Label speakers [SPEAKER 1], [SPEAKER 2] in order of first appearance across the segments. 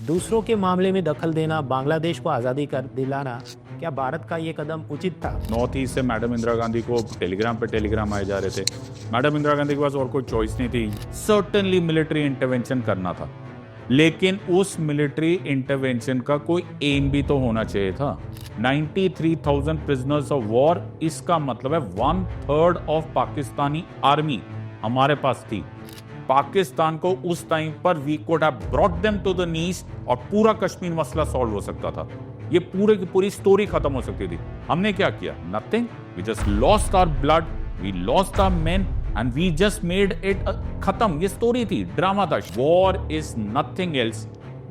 [SPEAKER 1] दूसरों के मामले में दखल देना, बांग्लादेश को आज़ादी कर दिलाना, क्या भारत का ये कदम उचित था?
[SPEAKER 2] नॉर्थ ईस्ट से मैडम इंदिरा गांधी को टेलीग्राम पे टेलीग्राम आए जा रहे थे। मैडम इंदिरा गांधी के पास और कोई चॉइस नहीं थी, सर्टेनली मिलिट्री इंटरवेंशन करना था, लेकिन उस मिलिट्री इंटरवेंशन का कोई एम भी तो होना चाहिए था। 93,000 प्रिजनर्स ऑफ वॉर, इसका मतलब है 1/3 ऑफ पाकिस्तानी आर्मी हमारे पास थी। पाकिस्तान को उस टाइम पर we could have brought them to the knees और पूरा कश्मीर मसला सॉल्व हो सकता था। ये पूरे की पूरी स्टोरी खत्म हो सकती थी। हमने क्या किया? Nothing. We just lost our blood, we lost our men and we just made it खत्म। ये स्टोरी थी, ड्रामा था। War is nothing else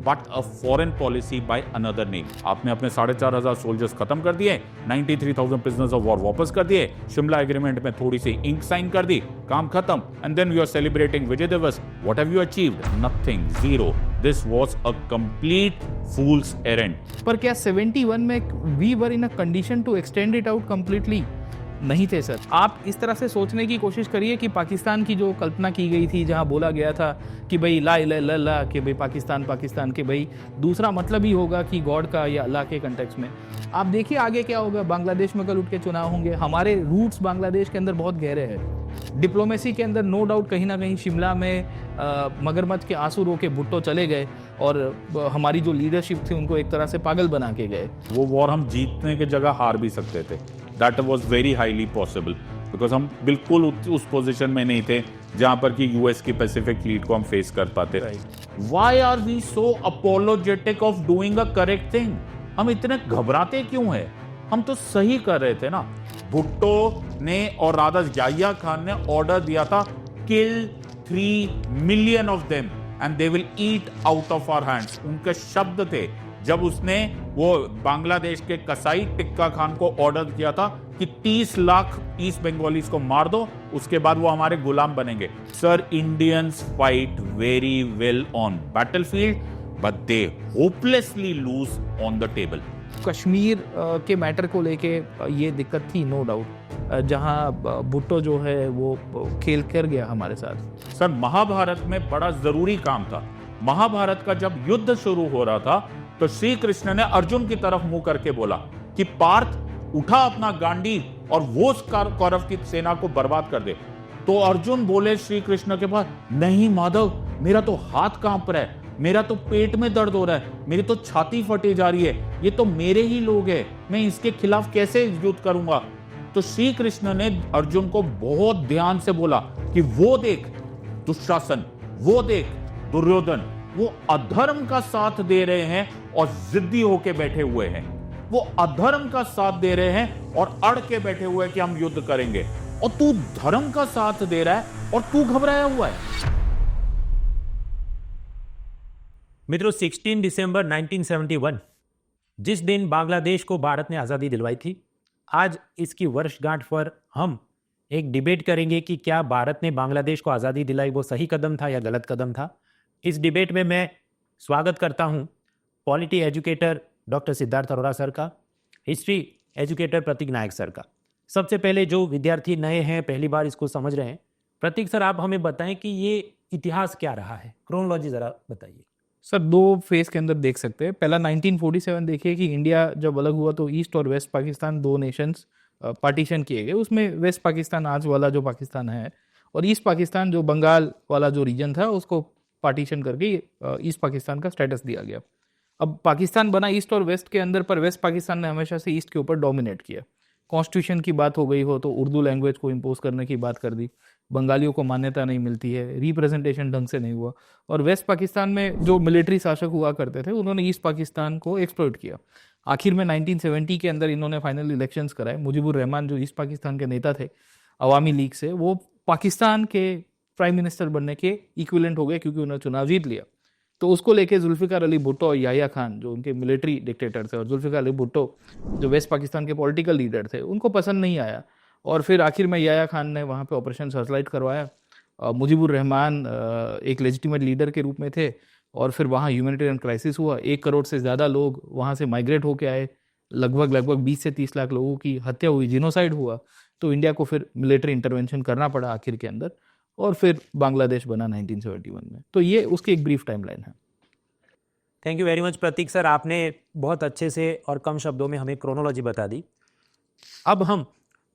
[SPEAKER 2] but a foreign policy by another name. आपने अपने 4,500 सोल्जर्स खत्म कर दिए, 93,000 प्रिजनर्स ऑफ वॉर वापस कर दिए, शिमला एग्रीमेंट में थोड़ी सी इंक साइन कर दी, काम खत्म। And then we are celebrating Vijay Diwas. What have you achieved? Nothing, zero. This was a complete fool's errand.
[SPEAKER 3] पर क्या 71 में we were in a condition to extend it out completely? नहीं थे सर। आप इस तरह से सोचने की कोशिश करिए कि पाकिस्तान की जो कल्पना की गई थी, जहां बोला गया था कि भाई ला इला इल्ला अल्लाह, कि भाई पाकिस्तान पाकिस्तान के भाई दूसरा मतलब ही होगा कि गॉड का या अल्लाह के कंटेक्स्ट में। आप देखिए आगे क्या होगा। बांग्लादेश में कल उठ के चुनाव होंगे। हमारे रूट्स बांग्लादेश के अंदर बहुत गहरे हैं। डिप्लोमेसी के अंदर नो डाउट कहीं ना कहीं शिमला में मगरमच्छ के आंसू रो के भुट्टो चले गए और हमारी जो लीडरशिप थी उनको एक तरह से पागल बना के गए।
[SPEAKER 2] वो वॉर हम जीतने की जगह हार भी सकते थे। That was very highly possible, because हम बिल्कुल उस पोजीशन में नहीं थे जहां पर कि यूएस की पैसिफिक फ्लीट को हम फेस कर पाते। Why are we so apologetic of doing a correct thing? हम इतने घबराते क्यों हैं? हम तो सही कर रहे थे ना। भुट्टो ने और राधा याह्या खान ने ऑर्डर दिया था, kill 3 million of them and they will eat out of our hands. उनके शब्द थे जब उसने वो बांग्लादेश के कसाई टिक्का खान को ऑर्डर किया था कि 30 लाख ईस्ट बंगालीज को मार दो, उसके बाद वो हमारे गुलाम बनेंगे। Sir, Indians fight very well on battlefield but they hopelessly lose on the table.
[SPEAKER 3] Kashmir के मैटर को लेके ये दिक्कत थी नो डाउट, जहां भुट्टो जो है वो खेल कर गया हमारे साथ।
[SPEAKER 2] सर, महाभारत में बड़ा जरूरी काम था। महाभारत का जब युद्ध शुरू हो रहा था तो श्री कृष्ण ने अर्जुन की तरफ मुंह करके बोला कि पार्थ उठा अपना गांडी और वो कौरव की सेना को बर्बाद कर दे। तो अर्जुन बोले श्री कृष्ण के पास, नहीं माधव, मेरा तो हाथ कांप रहा है, मेरा तो पेट में दर्द हो रहा है, मेरी तो छाती फटी जा रही है, ये तो मेरे ही लोग हैं, मैं इसके खिलाफ कैसे युद्ध करूंगा? तो श्री कृष्ण ने अर्जुन को बहुत ध्यान से बोला कि वो देख दुशासन, वो देख दुर्योधन, वो अधर्म का साथ दे रहे हैं और जिद्दी होके बैठे हुए हैं। वो अधर्म का साथ दे रहे हैं और अड़ के बैठे हुए हैं कि हम युद्ध करेंगे, और तू धर्म का साथ दे रहा है और तू घबराया हुआ है।
[SPEAKER 1] मित्रों, 16 दिसंबर 1971, जिस दिन बांग्लादेश को भारत ने आज़ादी दिलवाई थी, आज इसकी वर्षगांठ पर हम एक डिबेट करेंगे कि क्या भारत ने बांग्लादेश को आज़ादी दिलाई वो सही कदम था या गलत कदम था। इस डिबेट में मैं स्वागत करता हूं polity educator doctor Siddharth Arora sir का, हिस्ट्री एजुकेटर प्रतीक नायक सर का। सबसे पहले जो विद्यार्थी नए हैं, पहली बार इसको समझ रहे हैं, प्रतीक सर आप हमें बताएं कि ये इतिहास क्या रहा है, क्रोनोलॉजी ज़रा बताइए।
[SPEAKER 3] सर, 2 फेज के अंदर देख सकते हैं। पहला 1947 देखिए कि इंडिया जब अलग हुआ तो ईस्ट और वेस्ट पाकिस्तान 2 नेशंस पार्टीशन किए गए। उसमें वेस्ट पाकिस्तान आज वाला जो पाकिस्तान है और ईस्ट पाकिस्तान जो बंगाल वाला जो रीजन था उसको पार्टीशन करके ईस्ट पाकिस्तान का स्टेटस दिया गया। अब पाकिस्तान बना ईस्ट और वेस्ट के अंदर, पर वेस्ट पाकिस्तान ने हमेशा से ईस्ट के ऊपर डोमिनेट किया। कॉन्स्टिट्यूशन की बात हो गई हो तो उर्दू लैंग्वेज को इम्पोज करने की बात कर दी, बंगालियों को मान्यता नहीं मिलती है, रिप्रेजेंटेशन ढंग से नहीं हुआ। और वेस्ट पाकिस्तान में जो मिलिट्री शासक हुआ करते थे उन्होंने ईस्ट पाकिस्तान को एक्सप्लॉइट किया। आखिर में 1970 के अंदर इन्होंने फाइनल इलेक्शंस कराए। मुजीबुर रहमान जो ईस्ट पाकिस्तान के नेता थे अवामी लीग से, वो पाकिस्तान के प्राइम मिनिस्टर बनने के इक्विवेलेंट हो गए क्योंकि उन्होंने चुनाव जीत लिया। तो उसको लेके जुल्फिकार अली भुट्टो और याह्या खान जो उनके मिलिट्री डिक्टेटर थे, और जुल्फिकार अली भुट्टो जो वेस्ट पाकिस्तान के पॉलिटिकल लीडर थे, उनको पसंद नहीं आया। और फिर आखिर में याह्या खान ने वहाँ पे ऑपरेशन सर्चलाइट करवाया। मुजीबुर रहमान एक लेजिटिमेट लीडर के रूप में थे, और फिर वहाँ ह्यूमैनिटेरियन क्राइसिस हुआ। 1 करोड़ से ज़्यादा लोग वहाँ से माइग्रेट होके आए, लगभग 20 से 30 लाख लोगों की हत्या हुई, जिनोसाइड हुआ। तो इंडिया को फिर मिलिट्री इंटरवेंशन करना पड़ा आखिर के अंदर, और फिर बांग्लादेश बना 1971 में। तो ये उसकी एक ब्रीफ टाइमलाइन है।
[SPEAKER 1] Thank you very much Prateek sir, आपने बहुत अच्छे से और कम शब्दों में हमें क्रोनोलॉजी बता दी। अब हम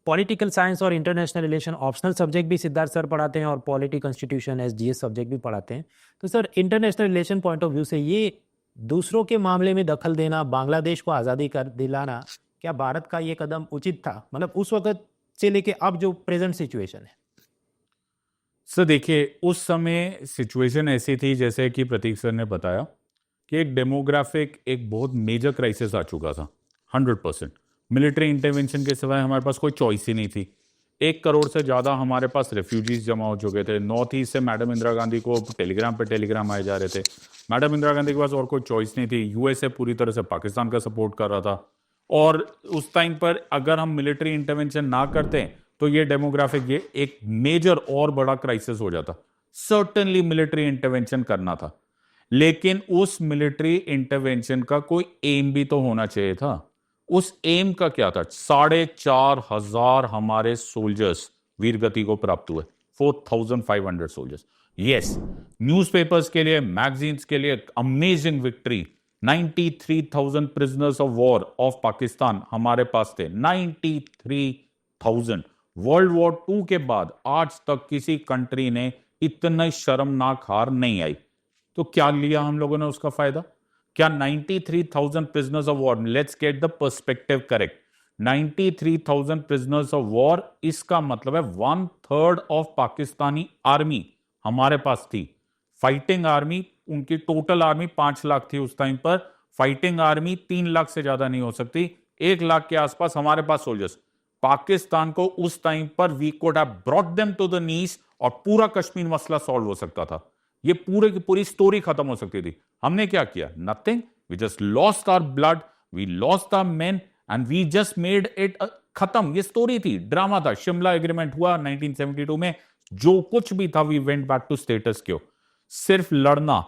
[SPEAKER 1] पॉलिटिकल साइंस और इंटरनेशनल रिलेशन ऑप्शनल सब्जेक्ट भी सिद्धार्थ सर पढ़ाते हैं और पॉलिटी कॉन्स्टिट्यूशन एसजीएस सब्जेक्ट भी पढ़ाते हैं। तो sir international relation point of view से ये दूसरों के मामले में दखल देना, बांग्लादेश को आज़ादी कर दिलाना, क्या भारत का ये कदम उचित था, मतलब उस वक्त से लेके अब जो प्रेजेंट सिचुएशन है?
[SPEAKER 2] सर देखिए, उस समय सिचुएशन ऐसी थी जैसे कि प्रतीक सर ने बताया कि एक डेमोग्राफिक एक बहुत मेजर क्राइसिस आ चुका था। 100% मिलिट्री इंटरवेंशन के सिवाय हमारे पास कोई चॉइस ही नहीं थी। 1 करोड़ से ज़्यादा हमारे पास रेफ्यूजीज जमा हो चुके थे। नॉर्थ ईस्ट से मैडम इंदिरा गांधी को टेलीग्राम पे टेलीग्राम आए जा रहे थे। मैडम इंदिरा गांधी के पास और कोई चॉइस नहीं थी। यूएसए पूरी तरह से पाकिस्तान का सपोर्ट कर रहा था, और उस टाइम पर अगर हम मिलिट्री इंटरवेंशन ना करते तो ये डेमोग्राफिक ये एक मेजर और बड़ा क्राइसिस हो जाता। सर्टेनली मिलिट्री इंटरवेंशन करना था, लेकिन उस मिलिट्री इंटरवेंशन का कोई एम भी तो होना चाहिए था। उस एम का क्या था? 4,500 हमारे सोल्जर्स वीरगति को प्राप्त हुए। 4,500 सोल्जर्स। यस, न्यूज़पेपर्स के लिए, मैगजीन्स के लिए amazing victory. 93,000 prisoners of war of Pakistan हमारे पास थे। 93,000। वर्ल्ड वॉर 2 के बाद आज तक किसी कंट्री ने इतनी शर्मनाक हार नहीं आई। तो क्या लिया हम लोगों ने उसका फायदा? क्या 93,000 prisoners of war, let's get the perspective correct, 93,000 prisoners of war, इसका मतलब है 1/3 ऑफ पाकिस्तानी आर्मी हमारे पास थी। फाइटिंग आर्मी, उनकी टोटल आर्मी 5 लाख थी उस टाइम पर। फाइटिंग आर्मी 3 लाख से ज्यादा नहीं हो सकती। 1 लाख के आसपास हमारे पास सोल्जर्स। पाकिस्तान को उस टाइम पर we could have brought them to the knees और पूरा कश्मीर मसला सॉल्व हो सकता था। ये पूरे की पूरी स्टोरी खत्म हो सकती थी। हमने क्या किया? Nothing. We just lost our blood, we lost our men and we just made it खत्म। ये स्टोरी थी, ड्रामा था। शिमला एग्रीमेंट हुआ 1972 में, जो कुछ भी था we went back to status quo. सिर्फ लड़ना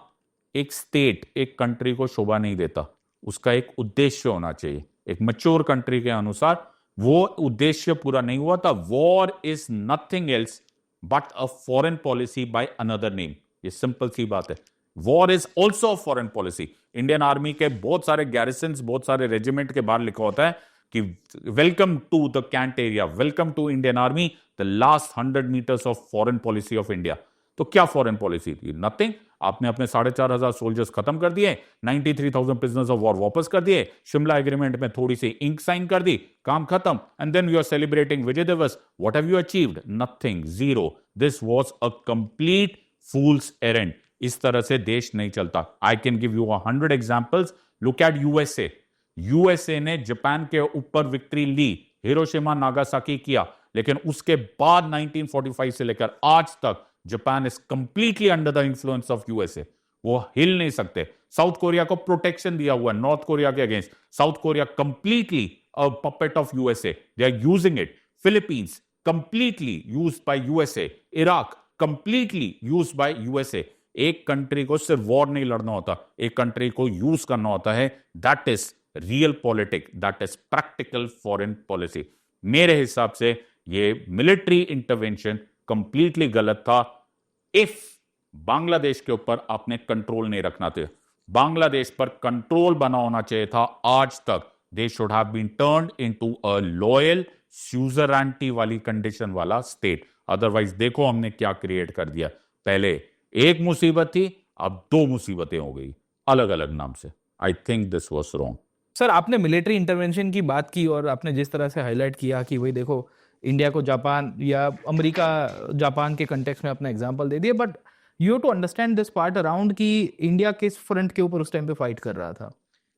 [SPEAKER 2] एक स्टेट, एक कंट्री को शोभा नहीं देता। उसका एक उद्देश्य होना चाहिए। एक मैच्योर कंट्री के अनुसार वो उद्देश्य पूरा नहीं हुआ था। War is nothing else but a foreign policy by another name. ये सिंपल सी बात है। War is also a foreign policy. Indian army के बहुत सारे गैरिसन्स, बहुत सारे रेजिमेंट के बाहर लिखा होता है कि welcome to the cantt area, welcome to Indian army, the last 100 metres of foreign policy of India. तो क्या फॉरेन पॉलिसी थी? नथिंग। आपने अपने 4,500 सोल्जर्स खत्म कर दिए, 93,000 प्रिजनर्स ऑफ वॉर वापस कर दिए, शिमला एग्रीमेंट में थोड़ी सी इंक साइन कर दी, काम खत्म, and then you are celebrating Vijay Diwas. What have you achieved? Nothing, zero. This was a complete fool's errand. इस तरह से देश नहीं चलता। I can give you 100 examples. Look at USA. USA ने जापान के ऊपर विक्ट्री ली, हिरोशिमा नागासाकी किया, लेकिन उसके बाद 1945 से लेकर आज तक Japan is completely under the influence of USA. वो हिल नहीं सकते। साउथ कोरिया को प्रोटेक्शन दिया हुआ है नॉर्थ कोरिया के against. South Korea completely a puppet of USA, they are using it. Philippines completely used by USA. Iraq completely used by USA. एक country को सिर्फ वॉर नहीं लड़ना होता, एक कंट्री को यूज करना होता है। That is real politics, that is practical foreign policy. मेरे हिसाब से ये मिलिट्री इंटरवेंशन कंप्लीटली गलत था। इफ बांग्लादेश के ऊपर आपने कंट्रोल नहीं रखना था, बांग्लादेश पर कंट्रोल बना होना चाहिए था आज तक। They should have been turned into a loyal suzerainty वाली कंडीशन वाला स्टेट। अदरवाइज देखो हमने क्या क्रिएट कर दिया। पहले एक मुसीबत थी, अब 2 मुसीबतें हो गई अलग अलग नाम से। I think this was wrong.
[SPEAKER 3] Sir, आपने मिलिट्री इंटरवेंशन की बात की और आपने जिस तरह से हाईलाइट किया कि भाई देखो इंडिया को जापान या अमेरिका जापान के कंटेक्स्ट में अपना एग्जांपल दे दिए, but you have to understand this part around कि इंडिया किस फ्रंट के ऊपर उस टाइम पे फाइट कर रहा था।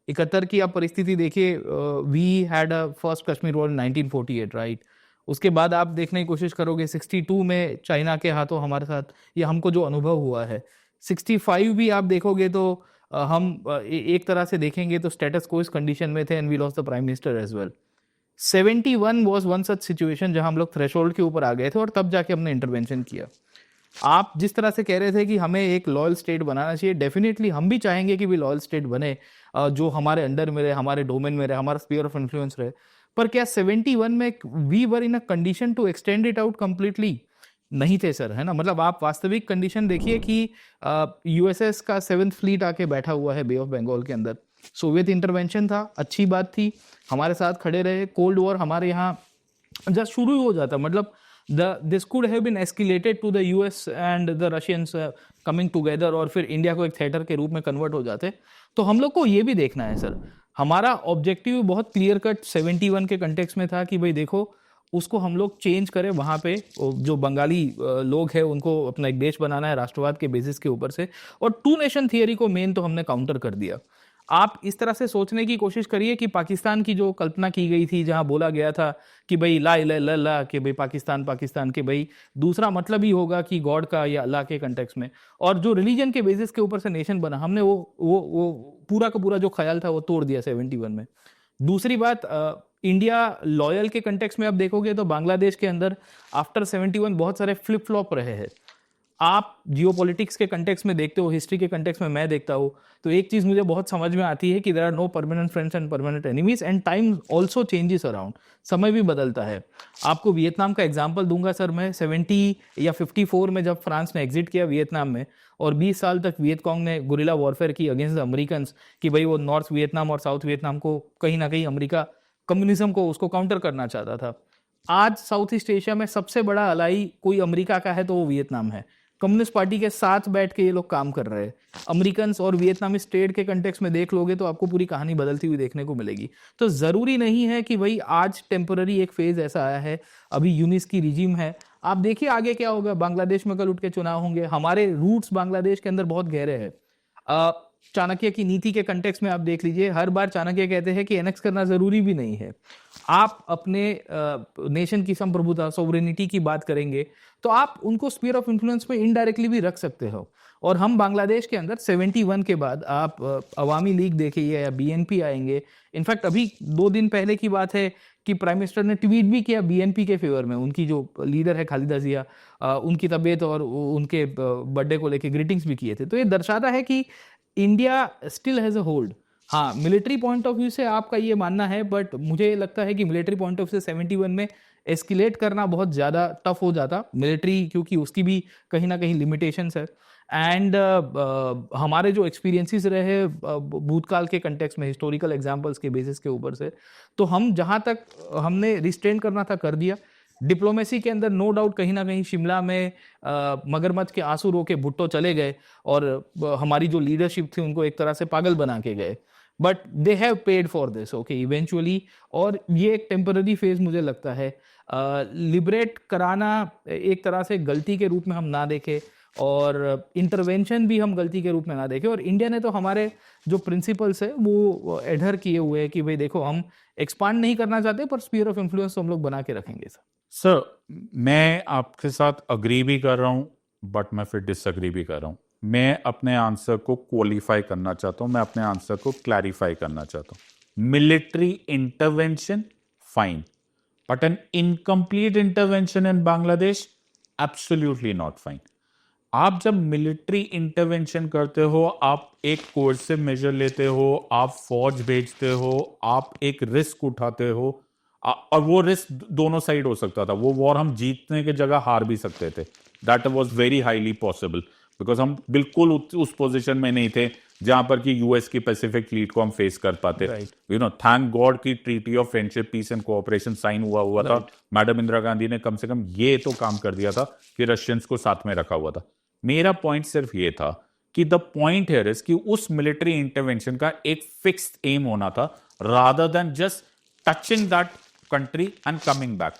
[SPEAKER 3] 71 की आप परिस्थिति देखिए, we had a first Kashmir war 1948, right. उसके बाद आप देखने की कोशिश करोगे 62 में चाइना के हाथों हमारे साथ ये हमको जो अनुभव हुआ है। 65 भी आप देखोगे तो हम एक तरह से देखेंगे तो स्टेटस को इस कंडीशन में थे and we lost the prime minister as well. 71 was one such situation जहां हम लोग थ्रेशोल्ड के ऊपर आ गए थे और तब जाके हमने इंटरवेंशन किया। आप जिस तरह से कह रहे थे कि हमें एक लॉयल स्टेट बनाना चाहिए, डेफिनेटली हम भी चाहेंगे कि भी लॉयल स्टेट बने, जो हमारे अंडर में रहे, हमारे डोमेन में रहे, हमारा स्फीयर ऑफ इन्फ्लुएंस रहे। पर क्या 71 में we were in a condition to extend it out completely? नहीं थे सर, है ना। मतलब आप वास्तविक कंडीशन देखिए कि यूएसएस का 7th फ्लीट आके बैठा हुआ है बे ऑफ बंगाल के अंदर। सोवियत इंटरवेंशन था, अच्छी बात थी, हमारे साथ खड़े रहे। कोल्ड वॉर हमारे यहाँ जस्ट शुरू ही हो जाता, मतलब this could have been escalated to the US and the Russians coming together, और फिर इंडिया को एक थिएटर के रूप में कन्वर्ट हो जाते। तो हम लोग को ये भी देखना है सर, हमारा ऑब्जेक्टिव बहुत क्लियर कट 71 के कंटेक्स्ट में था कि भाई देखो उसको हम लोग चेंज करें, वहाँ पे जो बंगाली लोग हैं उनको अपना एक देश बनाना है राष्ट्रवाद के बेसिस के ऊपर से, और टू नेशन थियरी को मेन तो हमने काउंटर कर दिया। आप इस तरह से सोचने की कोशिश करिए कि पाकिस्तान की जो कल्पना की गई थी, जहां बोला गया था कि भाई ला इला इल्ला अल्लाह, कि भाई पाकिस्तान पाकिस्तान के भाई दूसरा मतलब ही होगा कि गॉड का या अल्लाह के कंटेक्स्ट में, और जो रिलीजन के बेसिस के ऊपर से नेशन बना, हमने वो पूरा का पूरा जो ख्याल था वो तोड़ दिया 71 में। दूसरी बात, इंडिया लॉयल के कंटेक्स्ट में आप देखोगे तो बांग्लादेश के अंदर आफ्टर 71 बहुत सारे फ्लिप फ्लॉप रहे हैं। आप जियोपॉलिटिक्स के कंटेक्स्ट में देखते हो, हिस्ट्री के कंटेक्स्ट में मैं देखता हूँ, तो एक चीज मुझे बहुत समझ में आती है कि there are no permanent friends and permanent enemies, and time also changes around, समय भी बदलता है। आपको वियतनाम का एग्जांपल दूंगा सर मैं। 70 या 54 में जब फ्रांस ने एग्जिट किया वियतनाम में, और 20 साल तक वियतकॉन्ग ने गुरिल्ला वॉरफेयर की अगेंस्ट द अमेरिकन, कि भाई वो नॉर्थ वियतनाम और साउथ वियतनाम को कहीं ना कहीं अमेरिका कम्युनिज्म को उसको काउंटर करना चाहता था। आज साउथ ईस्ट एशिया में सबसे बड़ा अलाई कोई अमेरिका का है तो वो वियतनाम है। कम्युनिस्ट पार्टी के साथ बैठ के ये लोग काम कर रहे हैं। अमेरिकन और वियतनामीज ट्रेड के कंटेक्स्ट में देख लोगे तो आपको पूरी कहानी बदलती हुई देखने को मिलेगी। तो जरूरी नहीं है कि भाई आज टेम्पररी एक फेज ऐसा आया है, अभी यूनिस की रिजीम है, आप देखिए आगे क्या होगा। बांग्लादेश में कल उठ के चुनाव होंगे, हमारे रूट्स बांग्लादेश के अंदर बहुत गहरे हैं। चाणक्य की नीति के कंटेक्स्ट में आप देख लीजिए, हर बार चाणक्य कहते हैं कि एनेक्स करना जरूरी भी नहीं है। आप अपने नेशन की संप्रभुता, सोवरेनिटी की बात करेंगे तो आप उनको स्फीयर ऑफ इन्फ्लुएंस में इनडायरेक्टली भी रख सकते हो। और हम बांग्लादेश के अंदर 71 के बाद आप अवामी लीग देखिए या बीएनपी आएंगे। इनफैक्ट अभी 2 दिन पहले की बात है कि प्राइम मिनिस्टर ने ट्वीट भी किया बीएनपी के फेवर में। उनकी जो लीडर है खालिदा जिया, उनकी तबीयत और उनके बर्थडे को लेके ग्रीटिंग्स भी किए थे। तो ये दर्शाता है कि India still has a hold. हाँ, मिलिट्री पॉइंट ऑफ व्यू से आपका ये मानना है, बट मुझे लगता है कि मिलिट्री पॉइंट ऑफ व्यू से 71 में एस्केलेट करना बहुत ज़्यादा टफ हो जाता मिलिट्री, क्योंकि उसकी भी कहीं ना कहीं लिमिटेशंस है। एंड हमारे जो एक्सपीरियंसेस रहे भूतकाल के कंटेक्स्ट में, हिस्टोरिकल एग्जांपल्स के बेसिस के ऊपर से, तो हम जहाँ तक हमने रिस्ट्रेन करना था कर दिया। डिप्लोमेसी के अंदर नो डाउट कहीं ना कहीं शिमला में मगरमच्छ के आंसू रो के भुट्टो चले गए, और हमारी जो लीडरशिप थी उनको एक तरह से पागल बना के गए। But they have paid for this, okay, eventually. और ये एक टेम्पररी फेज मुझे लगता है। लिबरेट कराना एक तरह से गलती के रूप में हम ना देखें, और इंटरवेंशन भी हम गलती के रूप में ना देखें। और इंडिया ने तो हमारे जो प्रिंसिपल्स है वो एडहर किए हुए हैं कि भाई देखो हम एक्सपांड नहीं करना चाहते, पर स्फीयर ऑफ इन्फ्लुएंस हम लोग बना के रखेंगे सर।
[SPEAKER 2] सर, मैं आपके साथ अग्री भी कर रहा हूं, बट मैं फिर डिसअग्री भी कर रहा हूं। मैं अपने आंसर को क्वालिफाई करना चाहता हूं, मैं अपने आंसर को क्लैरिफाई करना चाहता हूं। Military intervention fine, but N incomplete intervention in Bangladesh absolutely not fine. आप जब मिलिट्री इंटरवेंशन करते हो, आप एक कोर्सिव मेजर लेते हो, आप फौज भेजते हो, आप एक रिस्क उठाते हो, और वो रिस्क दोनों साइड हो सकता था। वो वॉर हम जीतने की जगह हार भी सकते थे। That was very highly possible, because हम बिल्कुल उस पोजीशन में नहीं थे जहां पर कि यूएस की पैसिफिक फ्लीट को हम फेस कर पाते। यू नो, थैंक गॉड की treaty of friendship, peace and cooperation sign हुआ था। मैडम इंदिरा गांधी ने कम से कम ये तो काम कर दिया था कि रशियंस को साथ में रखा हुआ था। मेरा पॉइंट सिर्फ ये था कि द पॉइंट हियर इज कि उस मिलिट्री इंटरवेंशन का एक फिक्स्ड एम होना था, rather than just touching that country and coming back.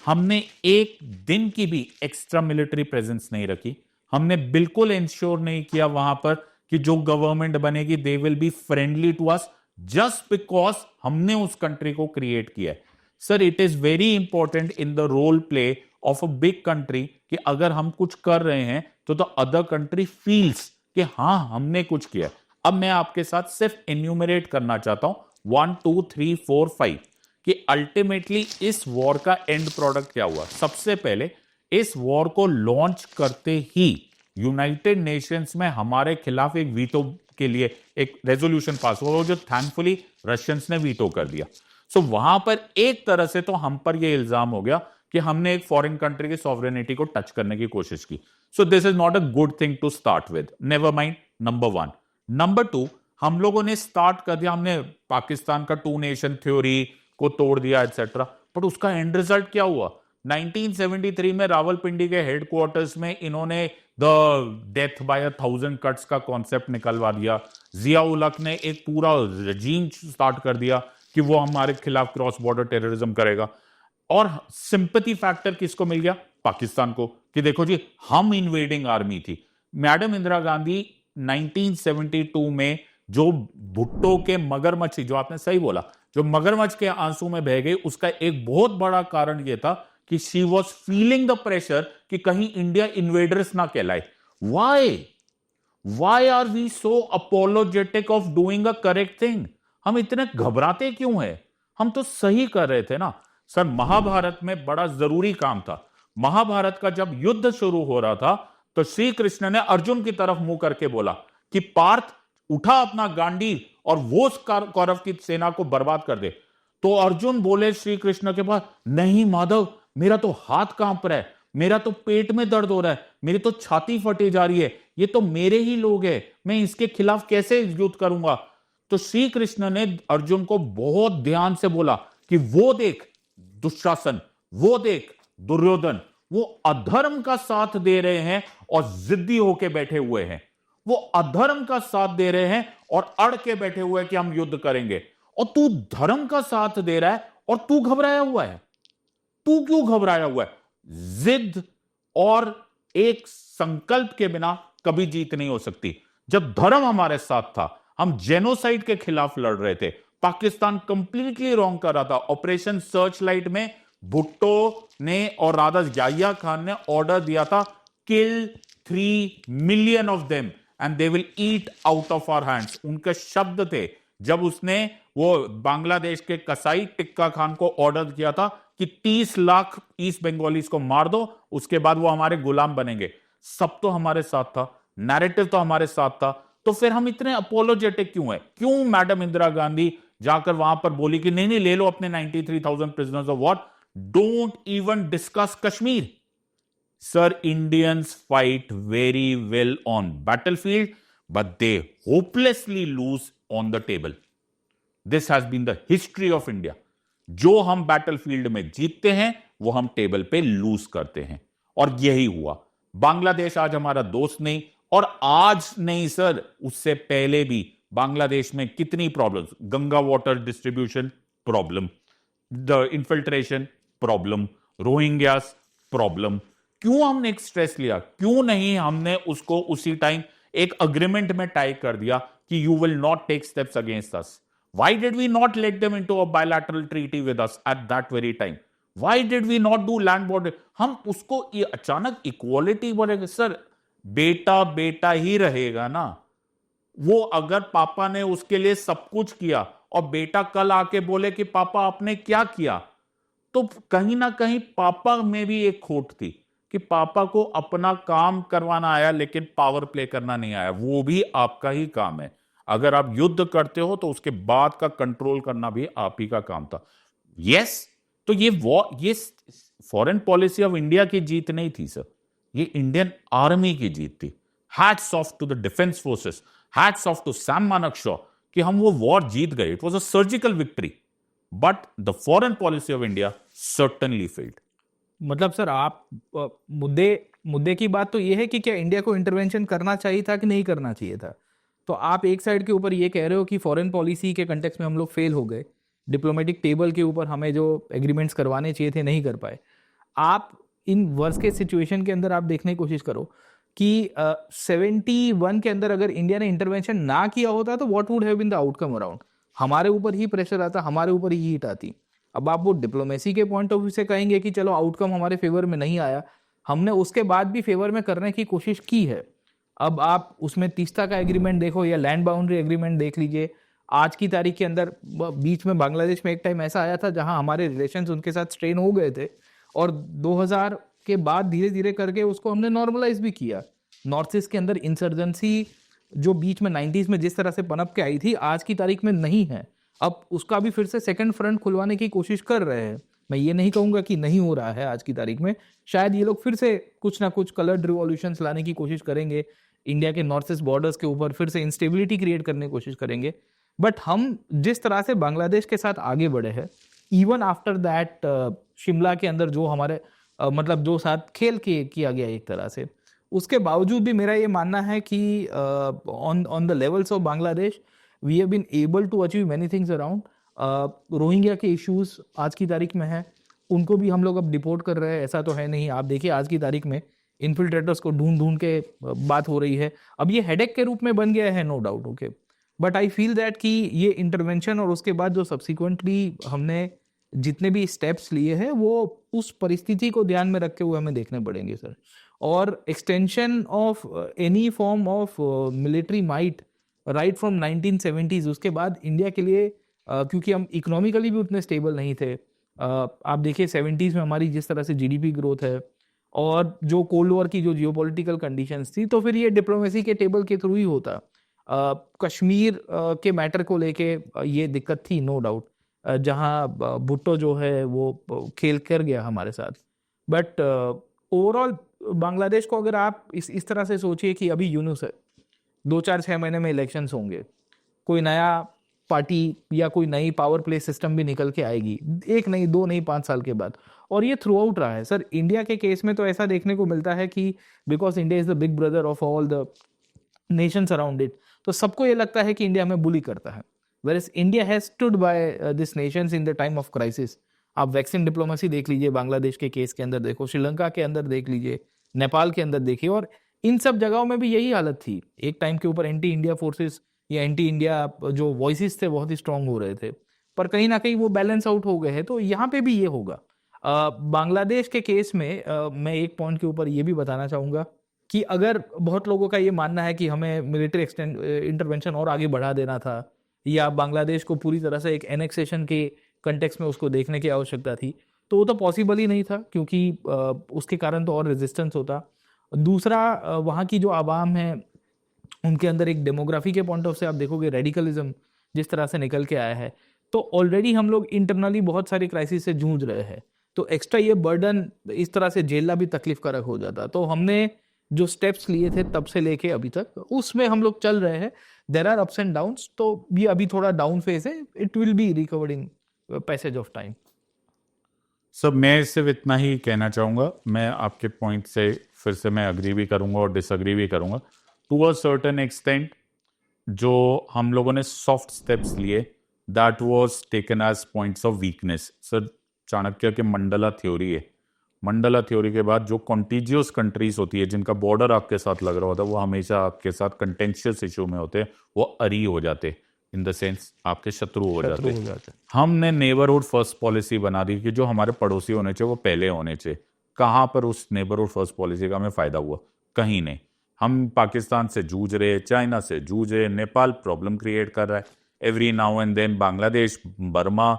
[SPEAKER 2] हमने एक दिन की भी एक्स्ट्रा मिलिट्री प्रेजेंस नहीं रखी। हमने बिल्कुल इंश्योर नहीं किया वहां पर कि जो गवर्नमेंट बनेगी they will be friendly to us, just because हमने उस कंट्री को क्रिएट किया है। Sir, it is very important in the role play of a big country कि अगर हम कुछ कर रहे हैं तो द अदर कंट्री फील्स कि हाँ हमने कुछ किया। अब मैं आपके साथ सिर्फ इन्यूमरेट करना चाहता हूं 1 2 3 4 5 कि अल्टीमेटली इस वॉर का एंड प्रोडक्ट क्या हुआ। सबसे पहले, इस वॉर को लॉन्च करते ही यूनाइटेड नेशंस में हमारे खिलाफ एक वीटो के लिए एक रेजोल्यूशन पास हुआ, जो थैंकफुली रशियंस ने वीटो कर दिया। सो वहां पर एक तरह से तो हम पर यह इल्जाम हो गया कि हमने एक फॉरेन कंट्री की सॉवरेनिटी को टच करने की कोशिश की. So this is not a good thing to start with. Never mind. Number 1. Number 2, हम लोगों ने स्टार्ट कर दिया, हमने पाकिस्तान का 2 नेशन थ्योरी को तोड़ दिया एटसेट्रा. बट उसका एंड रिजल्ट क्या हुआ? 1973 में रावलपिंडी के हेडक्वार्टर्स में इन्होंने द डेथ बाय 1000 कट्स का कॉन्सेप्ट निकलवा दिया. जिया उल हक ने एक पूरा रजीम स्टार्ट कर दिया कि वो हमारे खिलाफ क्रॉस बॉर्डर टेररिज्म करेगा. और सिंपैथी फैक्टर किसको मिल गया? पाकिस्तान को, कि देखो जी हम इन्वेडिंग आर्मी थी. मैडम इंदिरा गांधी 1972 में जो भुट्टो के मगरमच्छ, जो आपने सही बोला, जो मगरमच्छ के आंसू में बह गई, उसका एक बहुत बड़ा कारण यह था कि she was feeling the pressure कि कहीं इंडिया इन्वेडर्स ना कहलाए. Why are we so apologetic of doing a correct thing? हम इतने घबराते क्यों हैं? हम तो सही कर रहे थे ना सर. महाभारत में बड़ा जरूरी काम था. महाभारत का जब युद्ध शुरू हो रहा था तो श्री कृष्ण ने अर्जुन की तरफ मुंह करके बोला कि पार्थ उठा अपना गांडी और वो कौरव की सेना को बर्बाद कर दे. तो अर्जुन बोले श्री कृष्ण के पास, नहीं माधव, मेरा तो हाथ कांप रहा है, मेरा तो पेट में दर्द हो रहा है, मेरी तो छाती फटी जा रही है, ये तो मेरे ही लोग हैं, मैं इसके खिलाफ कैसे युद्ध करूंगा? तो श्री कृष्ण ने अर्जुन को बहुत ध्यान से बोला कि वो देख दुशासन, वो देख दुर्योधन, वो अधर्म का साथ दे रहे हैं और जिद्दी होके बैठे हुए हैं. वो अधर्म का साथ दे रहे हैं और अड़ के बैठे हुए हैं कि हम युद्ध करेंगे. और तू धर्म का साथ दे रहा है और तू घबराया हुआ है. तू क्यों घबराया हुआ है? जिद और एक संकल्प के बिना कभी जीत नहीं हो सकती. जब धर्म हमारे साथ था, हम जेनोसाइड के खिलाफ लड़ रहे थे, पाकिस्तान कंप्लीटली रॉन्ग कर रहा था. ऑपरेशन सर्च लाइट में भुट्टो ने और राधा याहिया खान ने ऑर्डर दिया था, kill 3 million of them and they will eat out of our hands. उनके शब्द थे जब उसने वो बांग्लादेश के कसाई टिक्का खान को ऑर्डर किया था कि 30 लाख ईस्ट बंगालीज को मार दो, उसके बाद वो हमारे गुलाम बनेंगे. सब तो हमारे साथ था, नैरेटिव तो हमारे साथ था. तो फिर हम इतने अपोलोजेटिक क्यों है? क्यों मैडम इंदिरा गांधी जाकर वहां पर बोली कि नहीं नहीं ले लो अपने 93,000 prisoners of war, don't even discuss Kashmir? Sir, Indians fight very well on battlefield but they hopelessly lose on the table. This has been the history of India. जो हम बैटलफील्ड में जीतते हैं वो हम टेबल पे लूज करते हैं, और यही हुआ. बांग्लादेश आज हमारा दोस्त नहीं, और आज नहीं सर, उससे पहले भी बांग्लादेश में कितनी problems, Ganga water distribution problem, the infiltration problem, Rohingyas problem. क्यों हमने एक स्ट्रेस लिया? क्यों नहीं हमने उसको उसी टाइम एक अग्रीमेंट में टाई कर दिया कि you will not take steps against us? Why did we not let them into a bilateral treaty with us at that very time? Why did we not do land border? हम उसको ये अचानक equality बोलेंगे. Sir, बेटा बेटा ही रहेगा ना. वो अगर पापा ने उसके लिए सब कुछ किया और बेटा कल आके बोले कि पापा आपने क्या किया, तो कहीं ना कहीं पापा में भी एक खोट थी कि पापा को अपना काम करवाना आया लेकिन पावर प्ले करना नहीं आया. वो भी आपका ही काम है. अगर आप युद्ध करते हो तो उसके बाद का कंट्रोल करना भी आप ही का काम था. यस, तो ये फॉरेन पॉलिसी ऑफ इंडिया की जीत नहीं थी सर, ये इंडियन आर्मी की जीत थी. Hats off to the defence forces, hats off to Sam Manekshaw कि हम वो वॉर जीत गए. It was a surgical victory, but the foreign policy of India certainly failed.
[SPEAKER 3] मतलब सर, आप मुद्दे की बात तो ये है कि क्या इंडिया को इंटरवेंशन करना चाहिए था कि नहीं करना चाहिए था. तो आप एक साइड के ऊपर ये कह रहे हो कि फॉरेन पॉलिसी के कंटेक्स्ट में हम लोग फेल हो गए, डिप्लोमेटिक टेबल के ऊपर हमें जो एग्रीमेंट्स करवाने चाहिए थे नहीं कर पाए. आप इन वर्स्ट केस सिचुएशन के अंदर आप देखने की कोशिश करो कि 71 के अंदर अगर इंडिया ने इंटरवेंशन ना किया होता तो what would have been the outcome around. हमारे ऊपर ही प्रेशर आता, हमारे ऊपर ही हीट आती. अब आप वो डिप्लोमेसी के पॉइंट ऑफ व्यू से कहेंगे कि चलो आउटकम हमारे फेवर में नहीं आया, हमने उसके बाद भी फेवर में करने की कोशिश की है. अब आप उसमें तीस्ता का एग्रीमेंट देखो या लैंड बाउंड्री एग्रीमेंट देख लीजिए. आज की तारीख के अंदर बीच में बांग्लादेश में एक टाइम ऐसा आया था जहां हमारे रिलेशंस उनके साथ स्ट्रेन हो गए थे, और 2000 के बाद धीरे धीरे करके उसको हमने नॉर्मलाइज भी किया. नॉर्थ ईस्ट के अंदर इंसर्जेंसी जो बीच में 90s में जिस तरह से पनप के आई थी, आज की तारीख में नहीं है. अब उसका भी फिर से सेकंड फ्रंट खुलवाने की कोशिश कर रहे हैं. मैं ये नहीं कहूँगा कि नहीं हो रहा है आज की तारीख में, शायद ये लोग फिर से कुछ ना कुछ कलर्ड रिवॉल्यूशंस लाने की कोशिश करेंगे, इंडिया के नॉर्थ ईस्ट बॉर्डर्स के ऊपर फिर से इंस्टेबिलिटी क्रिएट करने की कोशिश करेंगे। बट हम जिस तरह से बांग्लादेश के साथ आगे बढ़े हैं, इवन आफ्टर दैट शिमला के अंदर जो हमारे मतलब जो साथ खेल के किया गया एक तरह से, उसके बावजूद भी मेरा ये मानना है कि on the levels of Bangladesh we have been able to achieve many things around. Rohingya के इश्यूज आज की तारीख में है, उनको भी हम लोग अब डिपोर्ट कर रहे हैं, ऐसा तो है नहीं। आप देखिए आज की तारीख में इन्फिल्ट्रेटर्स को ढूंढ ढूंढ के बात हो रही है, अब ये हेडेक के रूप में बन गया है, no doubt, okay. But I feel that कि ये इंटरवेंशन और उसके बाद जो सब्सिक्वेंटली हमने जितने भी स्टेप्स लिए हैं वो उस परिस्थिति को ध्यान में रखे हुए हमें देखने पड़ेंगे सर। और extension of any form of military might right from 1970s, उसके बाद इंडिया के लिए क्योंकि हम इकोनॉमिकली भी उतने स्टेबल नहीं थे, आप देखिए 70s में हमारी जिस तरह से जीडीपी ग्रोथ है और जो कोल्ड वॉर की जो जियोपॉलिटिकल कंडीशंस थी, तो फिर ये डिप्लोमेसी के टेबल के थ्रू ही होता। कश्मीर के मैटर को लेके ये दिक्कत थी, नो डाउट, जहाँ भुट्टो जो है वो खेल कर गया हमारे साथ। बट ओवरऑल बांग्लादेश को अगर आप इस तरह से सोचिए कि अभी यूनुस है, 2-4-6 महीने में इलेक्शंस होंगे, कोई नया पार्टी या कोई नई पावर प्ले सिस्टम भी निकल के आएगी, 1 नहीं 2 नहीं 5 साल के बाद, और ये थ्रू आउट रहा है सर। इंडिया के केस में तो ऐसा देखने को मिलता है कि because India is the big brother of all the Nations around it, तो सबको ये लगता है कि इंडिया हमें बुली करता है, whereas India has stood by this nations in the time of crisis। आप वैक्सीन डिप्लोमेसी देख लीजिए, बांग्लादेश के केस के अंदर देखो, श्रीलंका के अंदर देख लीजिए, नेपाल के अंदर देखिए, और इन सब जगहों में भी यही हालत थी। एक टाइम के ऊपर एंटी इंडिया फोर्सेस या एंटी इंडिया जो वॉइसेस थे बहुत ही स्ट्रांग हो रहे थे, पर कहीं ना कहीं वो बैलेंस आउट हो गए हैं, तो यहाँ पे भी ये होगा। बांग्लादेश के केस में मैं एक पॉइंट के ऊपर ये भी बताना चाहूँगा कि अगर बहुत लोगों का ये मानना है कि हमें मिलिट्री इंटरवेंशन और आगे बढ़ा देना था, या बांग्लादेश को पूरी तरह से एक एनेक्सेशन के कंटेक्स्ट में उसको देखने की आवश्यकता थी, तो वो तो पॉसिबल ही नहीं था, क्योंकि उसके कारण तो और रेजिस्टेंस होता। दूसरा, वहाँ की जो आवाम है उनके अंदर एक डेमोग्राफी के पॉइंट ऑफ से आप देखोगे रेडिकलिज्म जिस तरह से निकल के आया है, तो ऑलरेडी हम लोग इंटरनली बहुत सारी क्राइसिस से जूझ रहे हैं, तो एक्स्ट्रा ये बर्डन इस तरह से झेलना भी तकलीफ कारक हो जाता। तो हमने जो स्टेप्स लिए थे तब से लेके अभी तक उसमें हम लोग चल रहे हैं। There are ups and downs, तो ये अभी थोड़ा डाउन फेज है, it will be recovered in passage of time.
[SPEAKER 2] सब मैं सिर्फ इतना ही कहना चाहूँगा, मैं आपके पॉइंट से फिर से मैं अग्री भी करूँगा और डिसअग्री भी करूँगा टू अ सर्टेन एक्सटेंट। जो हम लोगों ने सॉफ्ट स्टेप्स लिए that was taken as points of weakness. Sir Chanakya के मंडला थ्योरी है, मंडला थ्योरी के बाद जो कॉन्टिजियस कंट्रीज होती है जिनका बॉर्डर आपके साथ लग रहा होता है, वो हमेशा आपके साथ कंटेंशियस इशू में होते हैं, वो अरी हो जाते, इन द सेंस आपके शत्रु हो जाते। हमने नेबरहुड फर्स्ट पॉलिसी बना दी कि जो हमारे पड़ोसी होने चाहिए वो पहले होने चाहिए। कहाँ पर उस नेबरहुड फर्स्ट पॉलिसी का हमें फायदा हुआ? कहीं नहीं। हम पाकिस्तान से जूझ रहे, चाइना से जूझ रहे, नेपाल प्रॉब्लम क्रिएट कर रहा है, every now and then Bangladesh, Burma,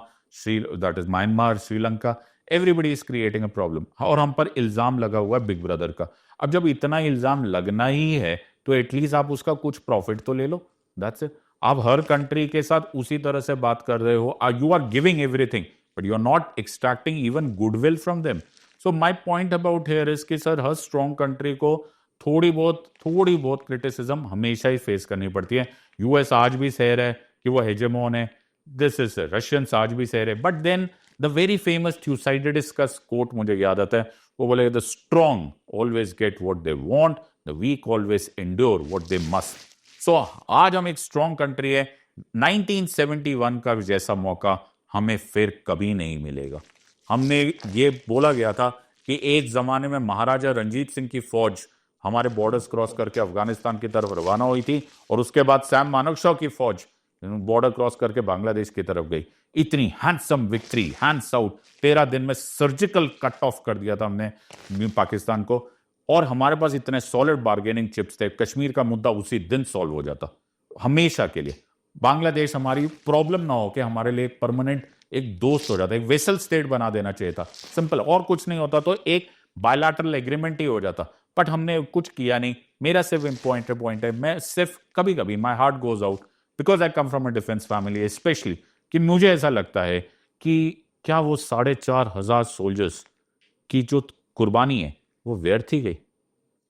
[SPEAKER 2] that is Myanmar, Sri Lanka, everybody is creating a problem, और हम पर इल्जाम लगा हुआ है बिग ब्रदर का। अब जब इतना इल्जाम लगना ही है तो एटलीस्ट आप उसका कुछ प्रॉफिट तो ले लो, दैट्स इट। आप हर कंट्री के साथ उसी तरह से बात कर रहे हो, you are giving everything but you are not extracting even goodwill from them. So my point about here is कि सर हर स्ट्रॉन्ग कंट्री को थोड़ी बहुत क्रिटिसिज्म हमेशा ही फेस करनी पड़ती है। यूएस आज भी सह रहा है कि वो हेजेमोन है, दिस इज रशियंस आज भी सह रहे, but then the very famous Thucydides का कोट मुझे याद आता है, वो बोले the strong always get what they want, the weak always endure what they must. So आज हम एक स्ट्रॉन्ग कंट्री है, 1971 का जैसा मौका हमें फिर कभी नहीं मिलेगा। हमने ये बोला गया था कि एक जमाने में महाराजा रंजीत सिंह की फौज हमारे बॉर्डर्स क्रॉस करके अफगानिस्तान की तरफ रवाना हुई थी, और उसके बाद सैम मानेकशॉ की फौज बॉर्डर क्रॉस करके बांग्लादेश की तरफ गई। इतनी हैंडसम विक्ट्री, हैंड्स आउट, 13 दिन में सर्जिकल कट ऑफ कर दिया था हमने पाकिस्तान को, और हमारे पास इतने सॉलिड बार्गेनिंग चिप्स थे, कश्मीर का मुद्दा उसी दिन सॉल्व हो जाता हमेशा के लिए। बांग्लादेश हमारी प्रॉब्लम ना हो कि हमारे लिए एक परमानेंट एक दोस्त हो जाता, एक वेसल स्टेट बना देना चाहिए था, सिंपल, और कुछ नहीं होता तो एक बायलैटरल एग्रीमेंट ही हो जाता, बट हमने कुछ किया नहीं। मेरा सिर्फ पॉइंट है, मैं सिर्फ कभी कभी my heart goes out because I come from a defence family specially, कि मुझे ऐसा लगता है कि क्या वो 4,500 सोल्जर्स की जो कुर्बानी है वो व्यर्थ ही गई?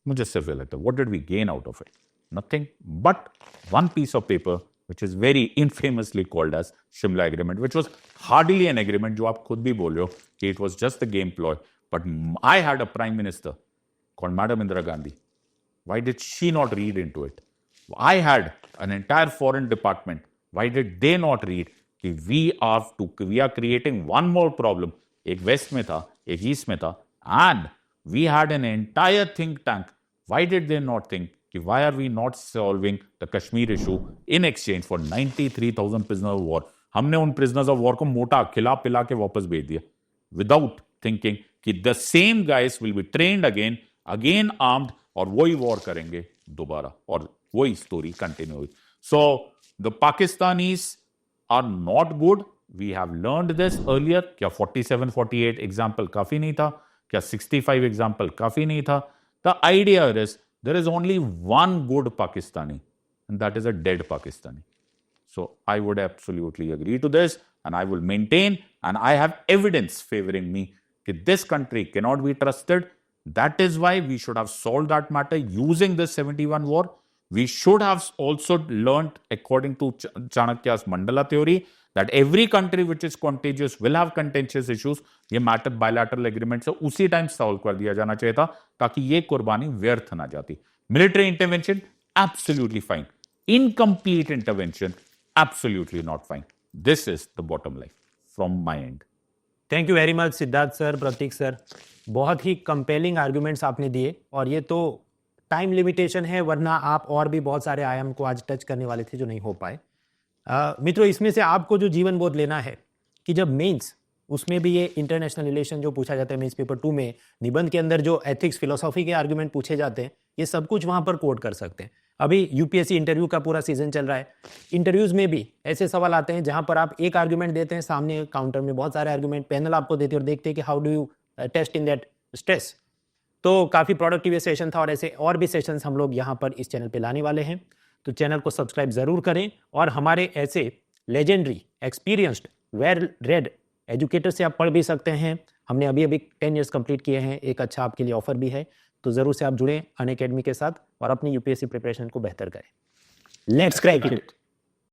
[SPEAKER 2] मुझे सिर्फ ये लगता है, what did we gain out of it? Nothing but one piece of paper which is very infamously called as Shimla Agreement, which was hardly an agreement, जो आप खुद भी बोल रहे हो कि it was just a game ploy. But I had a prime minister called Madam Indira Gandhi. Why did she not read into it? I had an entire foreign department. Why did they not read कि we are creating one more problem? एक west में था, एक east में था, and we had an entire think tank. Why did they not think कि why are we not solving the Kashmir issue in exchange for 93,000 prisoners of war? हमने उन prisoners of war को मोटा खिला पिला के वापस भेज दिया without thinking कि the same guys will be trained again armed और वही war करेंगे दोबारा और वही story continue हुई. So the Pakistanis are not good. We have learned this earlier. क्या 47-48 example काफी नहीं था? क्या 65 example काफी नहीं था? The idea is there is only one good Pakistani, and that is a dead Pakistani. So I would absolutely agree to this, and I will maintain, and I have evidence favoring me that this country cannot be trusted. That is why we should have solved that matter using this 71 war. We should have also learned, according to Chanakya's Mandala theory, that every country which is contagious will have contentious issues. ये matter bilateral agreement से उसी time solve कर दिया जाना चाहिए था ताकि ये कुर्बानी व्यर्थ ना जाती. Military intervention absolutely fine. Incomplete intervention absolutely not fine. This is the bottom line from my end.
[SPEAKER 1] Thank you very much Siddharth sir, Prateek sir. बहुत ही कंपेलिंग आर्गुमेंट्स आपने दिए और ये तो टाइम लिमिटेशन है, वरना आप और भी बहुत सारे आयाम को आज टच करने वाले थे जो नहीं हो पाए. मित्रों, इसमें से आपको जो जीवन बोध लेना है कि जब मेंस, उसमें भी ये इंटरनेशनल रिलेशन जो पूछा जाता है मेंस पेपर 2 में, निबंध के अंदर जो एथिक्स फिलोसॉफी के आर्गुमेंट पूछे जाते हैं, ये सब कुछ वहाँ पर कोट कर सकते हैं. अभी यूपीएससी इंटरव्यू का पूरा सीजन चल रहा है. इंटरव्यूज में भी ऐसे सवाल आते हैं जहाँ पर आप एक आर्गुमेंट देते हैं, सामने काउंटर में बहुत सारे आर्गुमेंट पैनल आपको देते हैं और देखते हैं कि how do you test in that stress. तो काफ़ी प्रोडक्टिव सेशन था और ऐसे और भी सेशंस हम लोग यहाँ पर इस चैनल पे लाने वाले हैं. तो चैनल को सब्सक्राइब ज़रूर करें और हमारे ऐसे legendary, experienced, well read educator से आप पढ़ भी सकते हैं. हमने अभी 10 ईयर्स कंप्लीट किए हैं. एक अच्छा आपके लिए ऑफर भी है, तो ज़रूर से आप जुड़ें अनअकैडमी के साथ और अपनी यूपीएससी प्रिपरेशन को बेहतर करें. Let's crack it.